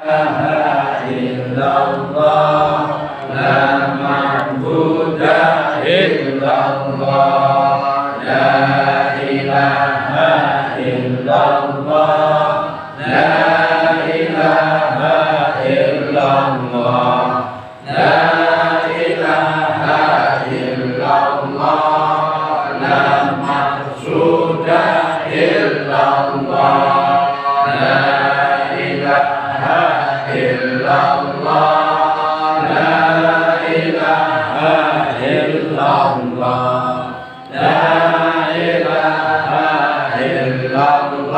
ilaha illallah, la ma'budu illallah, la ilaha illallah, la ilaha illallah, la ilaha illallah, la maqsuda illallah, la ilaha illallah, la ilaha illallah, la ilaha illallah,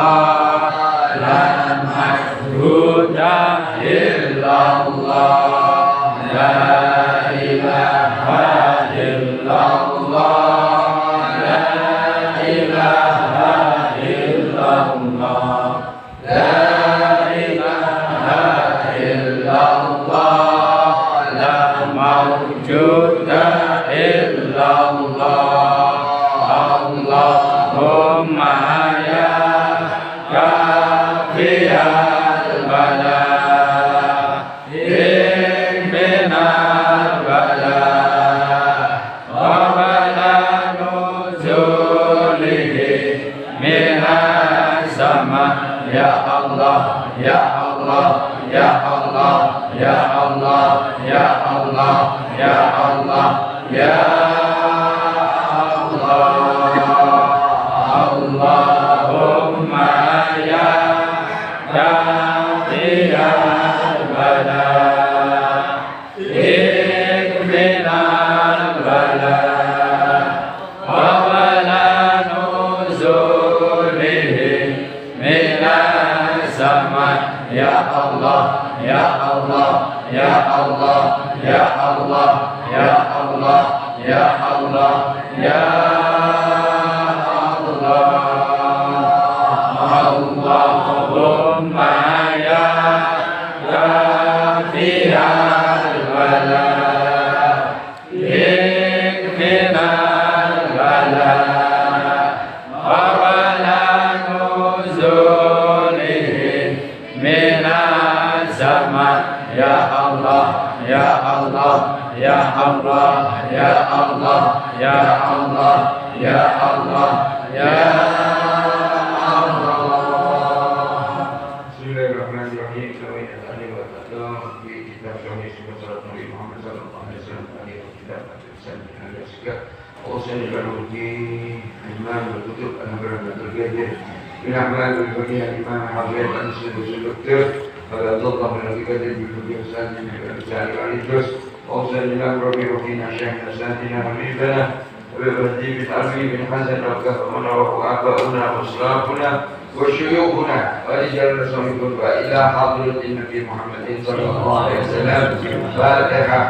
la ma'budu illallah, la ilaha illallah, la ilaha illallah, la ilaha illallah, la mawjuda illallah. Allahumma ya kafiyal bala, ikfinal bala, wa bala nuzulihi minas sama. Ya Allah, ya Allah, ya Allah, ya Allah, ya Allah, ya Allah, ya Allahumma ya kafiyal bala, ikfinal bala, wa bala nuzulihi minas sama. Ya Allah, ya Allah, ya Allah, ya Allah, ya Allah, ya Allah, ya Allahumma ya kafiyal bala, ikfinal bala, wa bala nuzulihi minas sama. Ya Allah, ya Allah, ya Allah, ya Allah, ya Allah, ya Allah, ya وشيوخنا ورجال رسولكم وإلى حضرة النبي محمد صلى الله عليه وسلم. فاتحة.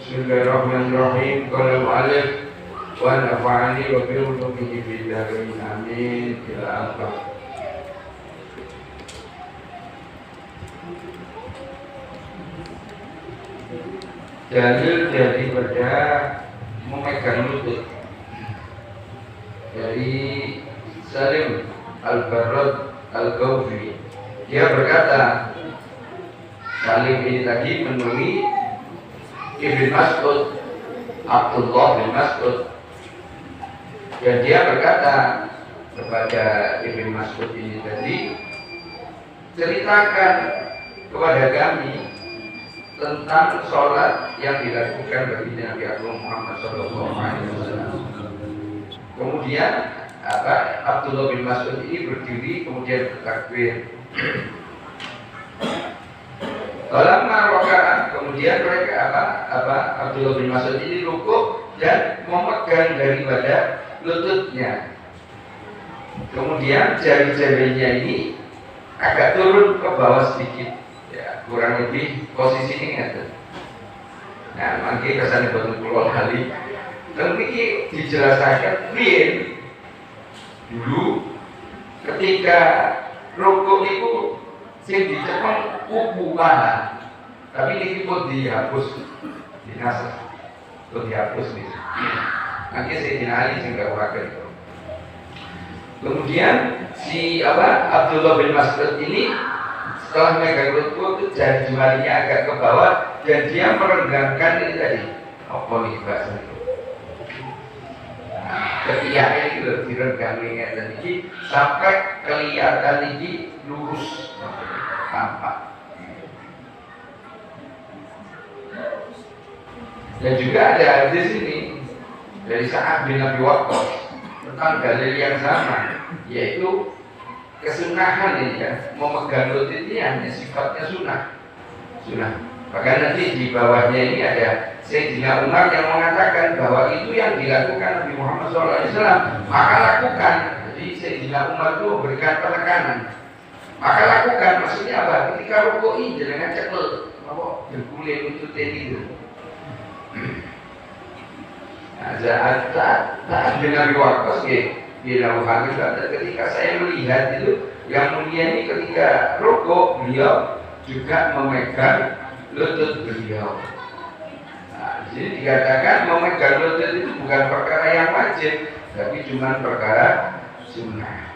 Bismillahirrahmanirrahim. Qala al-mu'allif wa nafa'ani wa bi ulumihi fid dharain amin ila akhir. Dalil daripada memegang lutut dari Salim Al-Barrad Al-Ghawfi. Dia berkata, Salim ini tadi menemui Ibn Mas'ud, Abdullah bin Mas'ud, dan dia berkata kepada Ibn Mas'ud ini tadi, ceritakan kepada kami tentang sholat yang dilakukan bagi Nabi Agung Muhammad SAW. Kemudian Abdullah bin Mas'ud ini berdiri kemudian bertakbir. Falamma raka'a, kemudian mereka Abdullah bin Mas'ud ini rukuk dan memegang daripada lututnya. Kemudian jari-jarinya ini agak turun ke bawah sedikit, ya, kurang lebih posisinya gitu. Nah, mangke kesane boten kula kali. Dan ini dijelaskan dulu ketika rukuk itu sing dicepeng kuku paha. Tapi ini pun dihapus, dinasah, pun dihapus nih. Nanti Sayyidina Ali sing gak itu. Kemudian si Abdullah bin Mas'ud ini setelah megang rukuk itu jari jemarinya agak ke bawah dan dia merenggangkan ini tadi apa nih bahasa itu ketiaknya itu direnggang dan ini sampai kelihatan ini lurus tampak. Dan juga ada hadis ini dari Sa'ad bin Abi Waqqas tentang dalil yang sama, yaitu kesunahan ini ya, memegang lutut ini hanya sifatnya sunnah. Bahkan nanti di bawahnya ini ada Sayyidina Umar yang mengatakan bahwa itu yang dilakukan Nabi Muhammad SAW, maka lakukan. Jadi Sayyidina Umar itu memberikan penekanan, maka lakukan. Maksudnya apa? Ketika rukuk jangan cekel, berkulit lutut itu. Saat dengan Waqqas ketika saya melihat itu yang mulia ini ketika rukuk beliau juga memegang lutut beliau. Jadi dikatakan memegang lutut itu bukan perkara yang wajib, tapi cuma perkara sunnah.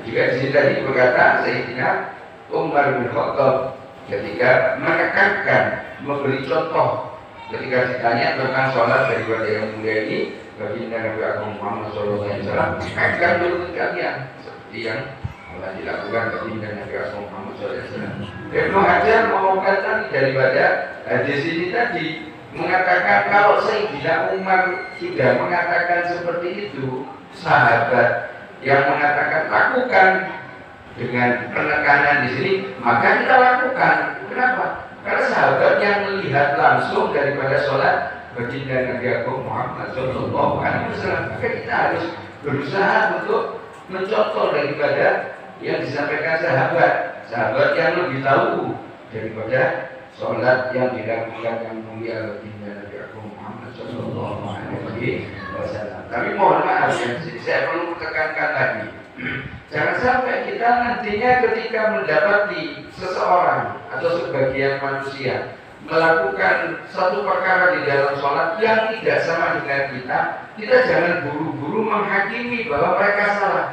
Juga di sini tadi berkata Sayyidina Umar bin Khattab ketika menekankan, memberi contoh ketika ditanya tentang sholat daripada yang mulia ini, baginda Nabi Agung Muhammad SAW pegang lutut kalian seperti yang telah dilakukan baginda Nabi Agung Muhammad SAW. Ibnu Hajar mengatakan daripada hadis ini tadi mengatakan kalau Sayyidina Umar sudah mengatakan seperti itu, sahabat yang mengatakan lakukan dengan penekanan di sini, maka kita lakukan. Kenapa? Karena sahabat yang melihat langsung daripada sholat baginda Nabi Agung Muhammad SAW, maka kita harus berusaha untuk mencontoh daripada yang disampaikan sahabat yang lebih tahu daripada sholat yang dilakukan yang mulia baginda Nabi Agung Muhammad SAW. Tapi mohon maaf ya, saya perlu tekankan lagi. Jangan sampai kita nantinya ketika mendapati seseorang atau sebagian manusia melakukan satu perkara di dalam sholat yang tidak sama dengan kita jangan buru-buru menghakimi bahwa mereka salah.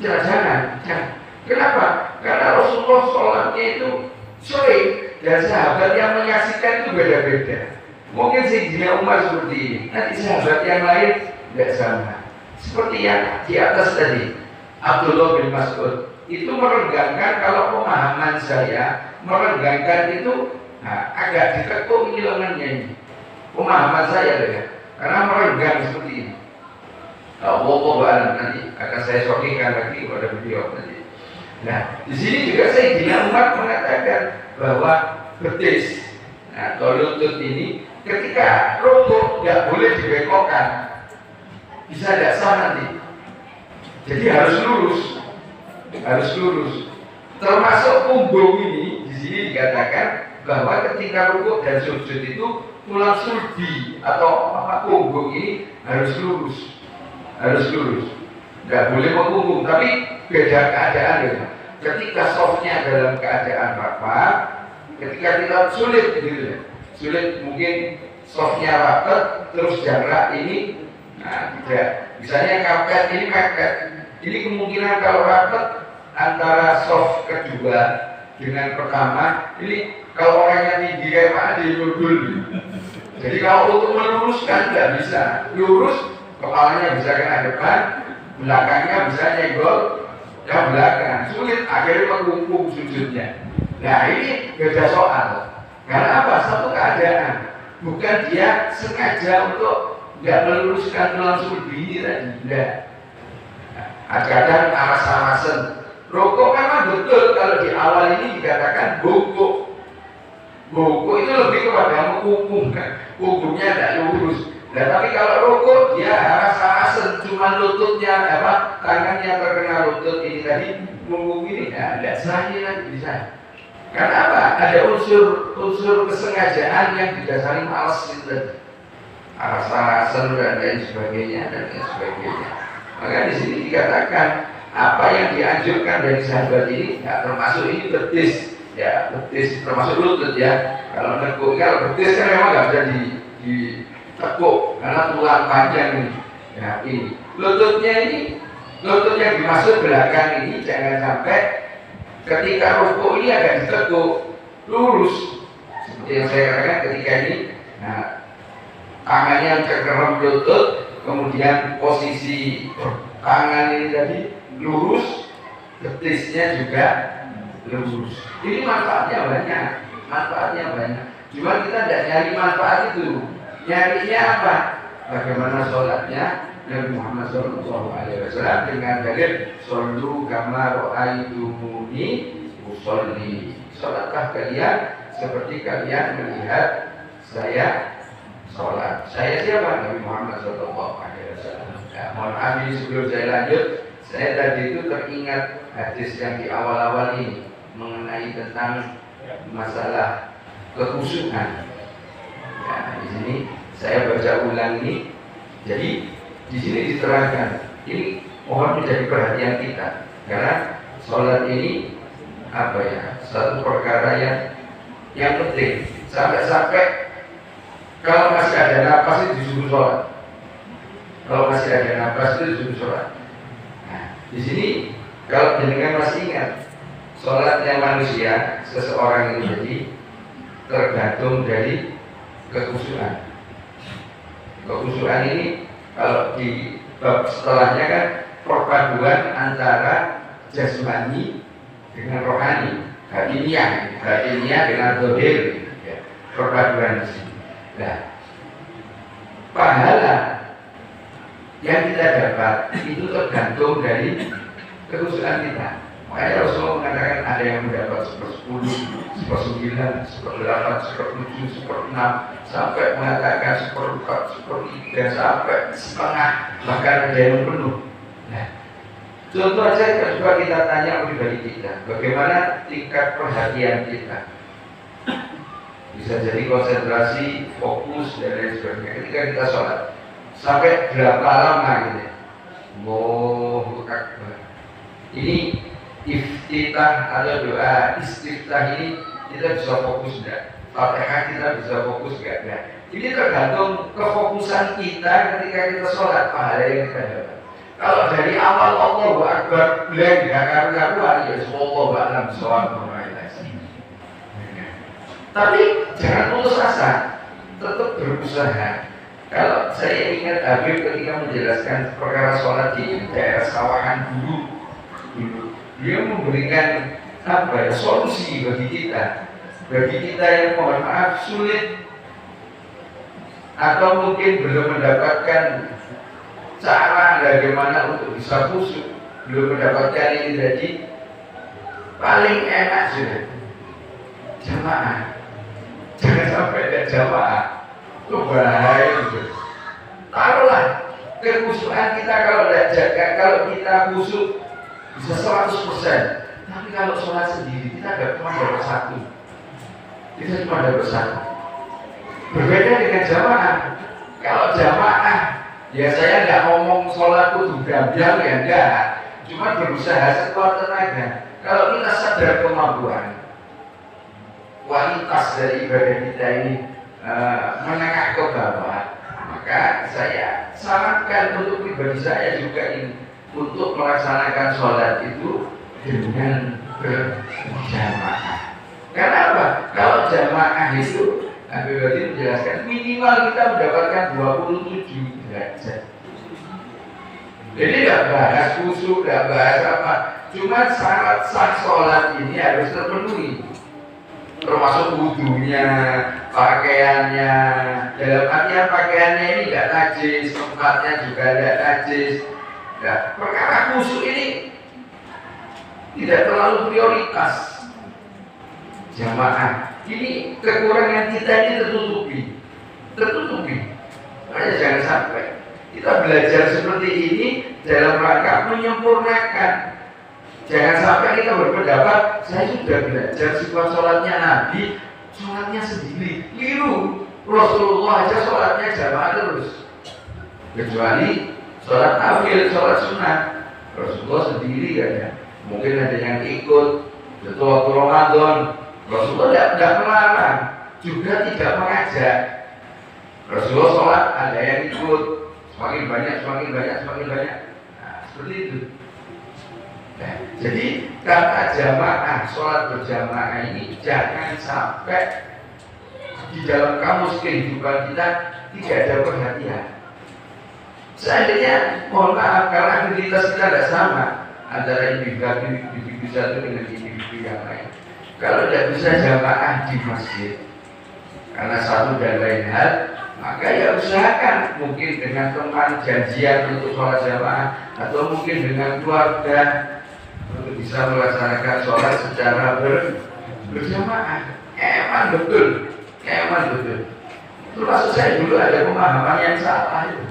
Jangan. Kenapa? Karena Rasulullah sholatnya itu sore dan sahabat yang menyaksikan itu beda-beda. Mungkin Sayyidina Umar seperti ini, nanti sahabat yang lain tidak sama. Seperti yang di atas tadi, Abdullah bin Mas'ud itu merenggangkan, kalau pemahaman saya merenggangkan itu agak ditekuk ini lengannya ini. Pemahaman saya ya, karena merenggang seperti ini. Nanti akan saya sokikan lagi kepada beliau nanti. Nah, di sini juga Sayyidina Umar mengatakan bahwa betis atau lutut ini ketika rukuk tidak boleh dibengkokkan, bisa tidak sah nanti. Jadi harus lurus. Termasuk punggung ini di sini dikatakan bahwa ketika rukuk dan sujud itu tulang sulbi atau punggung ini harus lurus. Tidak boleh mengunggung, tapi beda keadaan ya. Ketika softnya dalam keadaan rapat, ketika kita sulit mungkin softnya rapat terus jangkrak ini, tidak. Misalnya karpet ini mepet. Ini kemungkinan kalau rapat antara soft kedua dengan pertama, ini kalau orangnya tinggi kayak Pak Adi nyundul. Jadi kalau untuk meluruskan tidak bisa. Lurus, kepalanya bisa kena depan, belakangnya bisa nyenggol yang belakang. Sulit, akhirnya mengungkung sujudnya. Nah ini beda soal. Karena apa? Satu keadaan. Bukan dia sengaja untuk tidak meluruskan tulang sulbi ini tadi. Tidak. Kadang aras-arasan. Rokok memang betul kalau di awal ini dikatakan bongkok. Bongkok itu lebih kepada mengungkung kan. Punggungnya tidak lurus. Nah, tapi kalau rokok dia aras-arasan, cuma lututnya tangannya terkena lutut ini tadi mengungkung ini. Tidak sahih lagi bisa. Karena apa? Ada unsur kesengajaan yang didasari malas itu. Aras-arasan dan lain sebagainya. Maka di sini dikatakan apa yang dianjurkan dari sahabat ini, ya termasuk ini betis, ya betis termasuk lutut ya. Kalau nekuk, kalau betis kan memang nggak bisa ditekuk karena tulang panjang ini. Ya ini lututnya ini, lutut yang dimaksud belakang ini jangan sampai ketika rukuk ini agak ditekuk, lurus seperti yang saya katakan ketika ini. Nah, tangannya ke dalam lutut, kemudian posisi tangan ini tadi lurus, betisnya juga lurus. Ini manfaatnya banyak, manfaatnya banyak. Cuma kita tidak nyari manfaat itu, nyarinya apa? Bagaimana sholatnya Nabi Muhammad SAW dengan dalil shollu kama ra'aitumuni usolli. Sholatlah kalian seperti kalian melihat saya sholat. Saya siapa? Nabi Muhammad SAW. Ya, mohon maaf ini sebelum saya lanjut, saya tadi itu teringat hadis yang di awal-awal ini mengenai tentang masalah kekhusyukan. Ya, di sini saya baca ulang ini. Jadi di sini diterangkan. Ini mohon menjadi perhatian kita karena sholat ini apa ya? Satu perkara yang penting. Sampai-sampai kalau masih ada napas itu disuruh sholat. Kalau masih ada napas itu disuruh sholat. Nah, di sini kalau jenengan masih ingat, sholatnya manusia seseorang itu jadi tergantung dari kekhusyukan. Kekhusyukan ini kalau di bab setelahnya kan perpaduan antara jasmani dengan rohani, batiniah dengan zahir, ya, perpaduan di sini. Nah, pahala yang kita dapat itu tergantung dari kekhusyukan kita. Makanya Rasulullah mengatakan ada yang mendapat 10, 9, 8, 7, 6 sampai mengatakan 4, 3 sampai setengah, bahkan ada yang penuh. Nah, contoh aja coba kita tanya pribadi kita, bagaimana tingkat perhatian kita. Bisa jadi konsentrasi, fokus dan lain sebagainya ketika kita sholat. Sampai berapa lama gitu ya? Allahu Akbar. Ini iftitah atau doa istiftah ini kita bisa fokus enggak? Fatihah kita bisa fokus enggak? Ini tergantung kefokusan kita ketika kita sholat, pahala yang kita dapat. Kalau dari awal Allahu Akbar blank gak karu-karuan, ya Allahu a'lam bishawab. Tapi jangan putus asa, tetap berusaha. Kalau saya ingat Habib ketika menjelaskan perkara sholat di daerah Sawahan dulu, dia memberikan apa ya, solusi bagi kita yang mohon maaf sulit atau mungkin belum mendapatkan cara bagaimana untuk bisa khusyuk, belum mendapatkan ini tadi. Paling enak sudah jamaah. Jangan sampai ada jamaah, itu bahaya itu. Taruhlah kekhusyukan kita kalau tidak jaga, kalau kita khusyuk bisa 100%. Tapi kalau sholat sendiri kita cuma dapat 1. Kita cuma dapat 1. Berbeda dengan jamaah. Kalau jamaah, ya saya nggak ngomong sholat kudu gambiang ya enggak. Cuma berusaha sekuat tenaga. Kalau kita sadar kemampuan, kualitas dari ibadah kita ini menengah ke bawah, maka saya sarankan untuk pribadi saya juga ini untuk melaksanakan sholat itu dengan berjamaah. Karena apa? Kalau jamaah itu, Nabi Ibrahim menjelaskan minimal kita mendapatkan 27 derajat. Jadi tidak bahas khusyuk, tidak bahas apa. Cuma syarat sah sholat ini harus terpenuhi. Termasuk wudhunya, pakaiannya, dalam artian pakaiannya ini tidak najis, tempatnya juga tidak najis. Nah, perkara khusyuk ini tidak terlalu prioritas. Jamaah ini kekurangan kita ini tertutupi. Makanya jangan sampai kita belajar seperti ini dalam rangka menyempurnakan. Jangan sampai kita berpendapat saya sudah belajar sifat sholatnya Nabi, sholatnya sendiri. Keliru. Rasulullah aja sholatnya jamaah terus. Kecuali sholat nafil, sholat sunnah. Rasulullah sendiri ya. Mungkin ada yang ikut. Itu waktu Ramadan, Rasulullah tidak melarang, juga tidak mengajak. Rasulullah sholat ada yang ikut, semakin banyak. Nah, seperti itu. Nah, jadi kata jamaah, sholat berjamaah ini jangan sampai di dalam kamus kehidupan kita tidak ada perhatian. Seandainya, mohon maaf, karena aktivitas kita tidak sama antara individu satu dengan individu yang lain. Kalau tidak bisa jamaah di masjid karena satu dan lain hal, maka ya usahakan mungkin dengan teman janjian untuk sholat jamaah, atau mungkin dengan keluarga untuk bisa melaksanakan sholat secara berjamaah. Emang betul. Termasuk saya dulu ada pemahaman yang salah itu.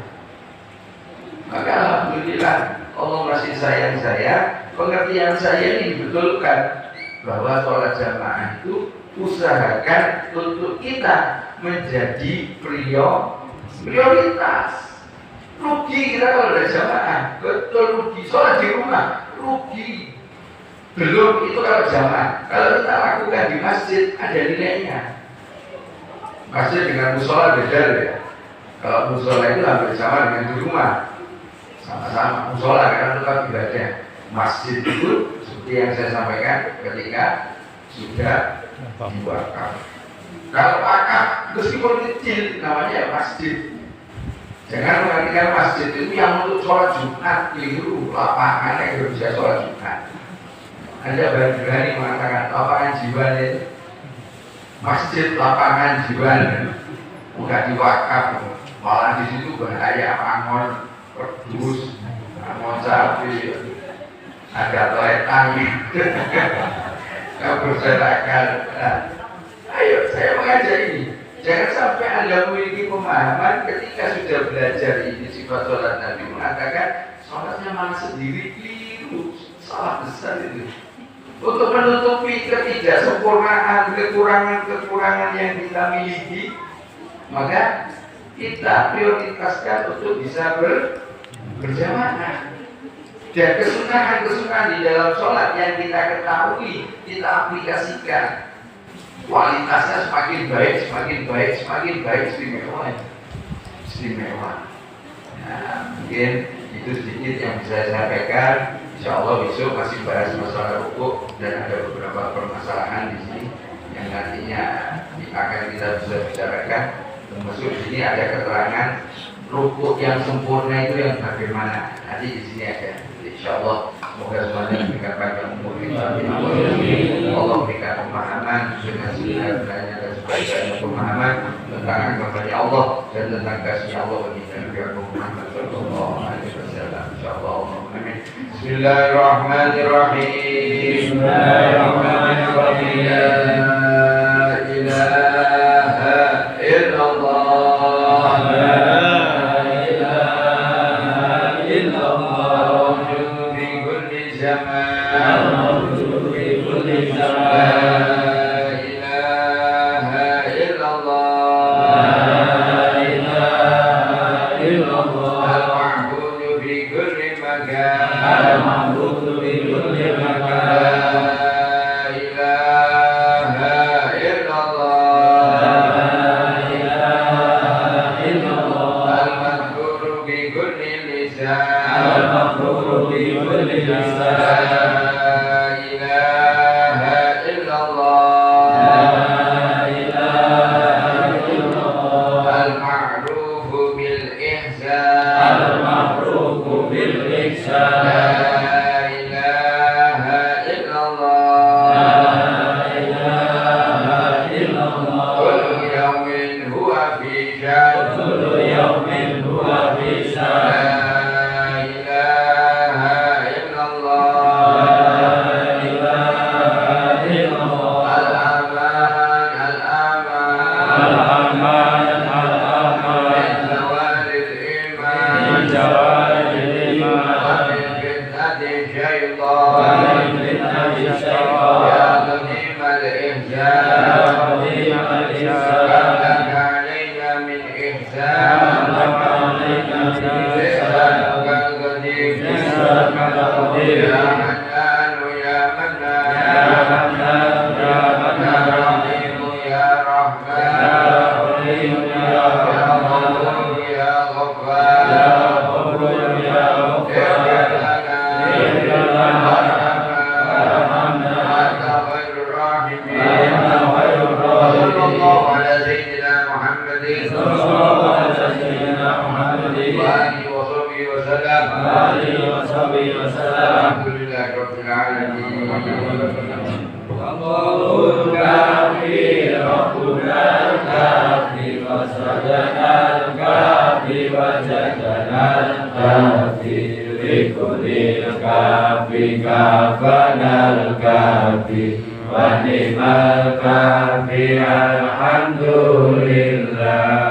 Maka alhamdulillah Allah masih sayang saya, pengertian saya ini dibetulkan bahwa sholat jamaah itu usahakan untuk kita menjadi prioritas. Rugi kita kalau ada jamaah, betul rugi. Sholat di rumah rugi. Belum itu kalau jamaah. Kalau kita lakukan di masjid ada nilainya. Masjid dengan musola beda ya. Kalau musola itu hampir sama dengan di rumah. Sama-sama musola karena tempat ibadah. Masjid itu seperti yang saya sampaikan ketika sudah diwakaf. Kalau wakaf meskipun kecil namanya masjid. Jangan mengartikan masjid itu yang untuk sholat Jumat, keliru. Lapangan yang bisa sholat Jumat. Anda berani mengatakan lapangan jiwa itu masjid lapangan jiwa udah diwakaf, malah di situ bahaya pangon, pedus, pangon sapi, ada toiletan, nggak berserakan. Ayo saya mengajak ini, jangan sampai Anda memiliki pemahaman ketika sudah belajar ini sifat sholat Nabi mengatakan sholatnya malah sendiri keliru, salah besar itu. Untuk menutupi ketidaksempurnaan, kekurangan yang kita miliki, maka kita prioritaskan untuk bisa berjamaah. Dan kesunahan di dalam sholat yang kita ketahui, kita aplikasikan, kualitasnya semakin baik, istimewa. Nah, mungkin itu sedikit yang bisa saya sampaikan. Insya Allah besok masih bahas masalah rukuk dan ada beberapa permasalahan di sini yang nantinya akan kita bisa bicarakan. Termasuk di sini ada keterangan rukuk yang sempurna itu yang bagaimana. Nanti di sini ada. Insya Allah semoga semuanya diberikan panjang umur, Allah berikan pemahaman dengan sebenarnya dan sebaik-baiknya pemahaman tentang agama Allah dan tentang kasih Allah bagi Nabi Muhammad sallallahu alaihi wasallam. Insyaallah. Amin. Bismillahirrahmanirrahim. Bismillahirrahmanirrahim. La ilaha illallah. La ilaha illallah. Fi kulli zaman. Fi kulli zaman. Bismillahirrahmanirrahim. Ya Hanan ya Manan Ya Hanan ya Manan Rahim ya Rahman Ya Rahim ya Rahman Ya Ghaffar Ya Ghafur ya Ghaffar Ighfir lana warhamna Anta khairur rahimin Anta khairur rahimin Sallallahu ala sayyidina Muhammadin Sallallahu ala sayyidina Muhammadin wa alihi wa sahbihi wa sallam alihi wa sahbihi wa sallam Alhamdulillahi rabbil alamin Allahul kafi Rabbunal kafi Wasadanal kafi Wajadanal kafi Likulil kafi Kafanal kafi Wa ni'mal kafi Alhamdulillah